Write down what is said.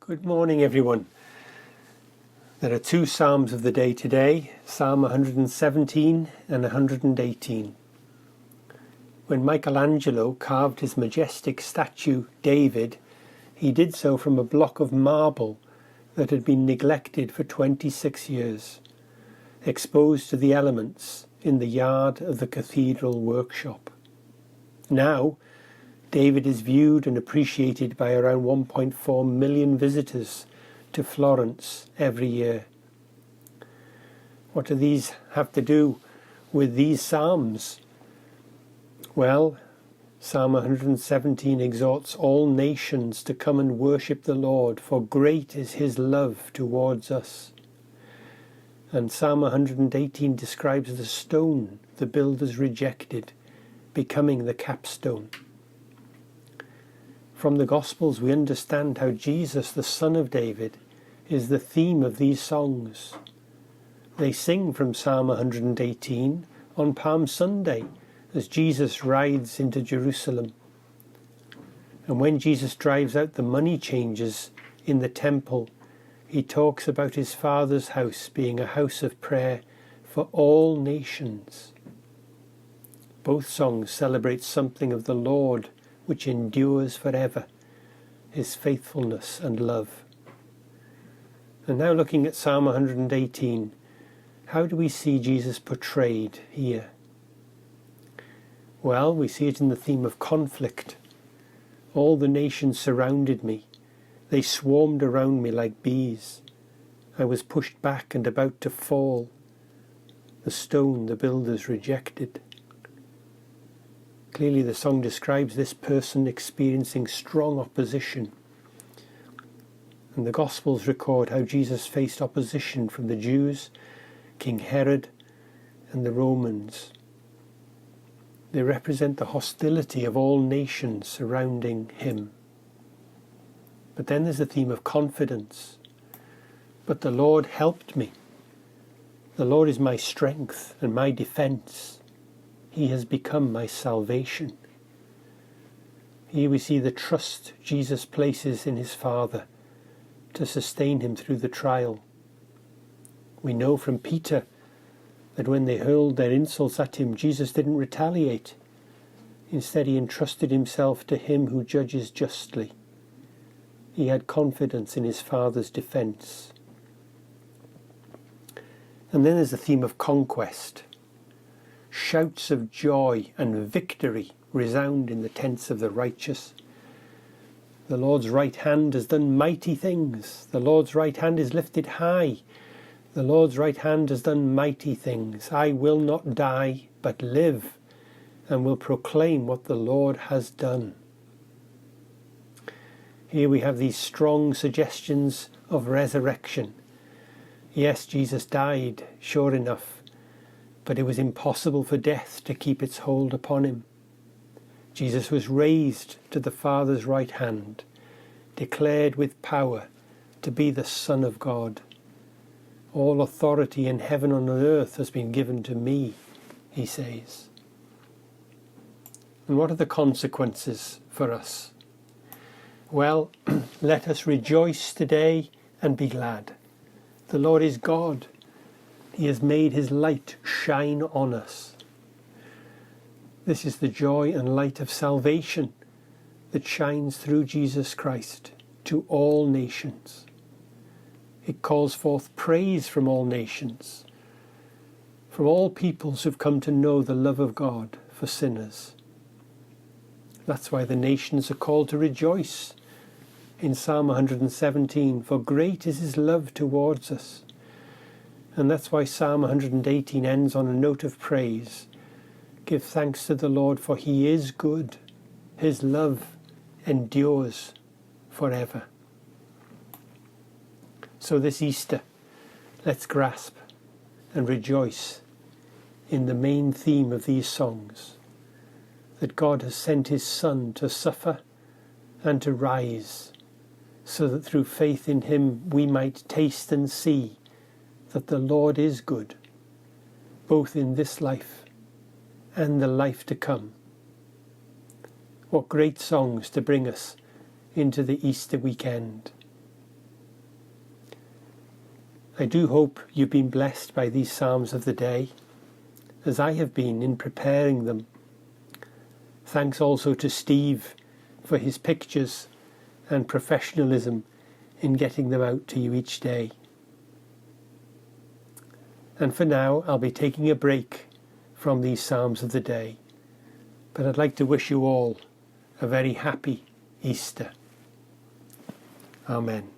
Good morning, everyone. There are two Psalms of the day today, Psalm 117 and 118. When Michelangelo carved his majestic statue, David, he did so from a block of marble that had been neglected for 26 years, exposed to the elements in the yard of the cathedral workshop. Now, David is viewed and appreciated by around 1.4 million visitors to Florence every year. What do these have to do with these Psalms? Well, Psalm 117 exhorts all nations to come and worship the Lord, for great is his love towards us. And Psalm 118 describes the stone the builders rejected, becoming the capstone. From the Gospels we understand how Jesus, the Son of David, is the theme of these songs. They sing from Psalm 118 on Palm Sunday as Jesus rides into Jerusalem. And when Jesus drives out the money changers in the temple, he talks about his Father's house being a house of prayer for all nations. Both songs celebrate something of the Lord which endures forever, his faithfulness and love. And now looking at Psalm 118, how do we see Jesus portrayed here? Well, we see it in the theme of conflict. All the nations surrounded me. They swarmed around me like bees. I was pushed back and about to fall. The stone the builders rejected. Clearly the song describes this person experiencing strong opposition. And the Gospels record how Jesus faced opposition from the Jews, King Herod, and the Romans. They represent the hostility of all nations surrounding him. But then there's the theme of confidence. But the Lord helped me. The Lord is my strength and my defense. He has become my salvation. Here we see the trust Jesus places in his Father to sustain him through the trial. We know from Peter that when they hurled their insults at him, Jesus didn't retaliate. Instead, he entrusted himself to him who judges justly. He had confidence in his Father's defense. And then there's the theme of conquest. Shouts of joy and victory resound in the tents of the righteous. The Lord's right hand has done mighty things. The Lord's right hand is lifted high. The Lord's right hand has done mighty things. I will not die, but live, and will proclaim what the Lord has done. Here we have these strong suggestions of resurrection. Yes, Jesus died, sure enough, but it was impossible for death to keep its hold upon him. Jesus was raised to the Father's right hand, declared with power to be the Son of God. All authority in heaven and on earth has been given to me, he says. And what are the consequences for us? Well, let us rejoice today and be glad. The Lord is God. He has made his light shine on us. This is the joy and light of salvation that shines through Jesus Christ to all nations. It calls forth praise from all nations, from all peoples who've come to know the love of God for sinners. That's why the nations are called to rejoice in Psalm 117, for great is his love towards us. And that's why Psalm 118 ends on a note of praise. Give thanks to the Lord, for he is good. His love endures forever. So this Easter, let's grasp and rejoice in the main theme of these songs, that God has sent his Son to suffer and to rise, so that through faith in him we might taste and see that the Lord is good, both in this life and the life to come. What great songs to bring us into the Easter weekend. I do hope you've been blessed by these Psalms of the day, as I have been in preparing them. Thanks also to Steve for his pictures and professionalism in getting them out to you each day. And for now, I'll be taking a break from these Psalms of the day, but I'd like to wish you all a very happy Easter. Amen.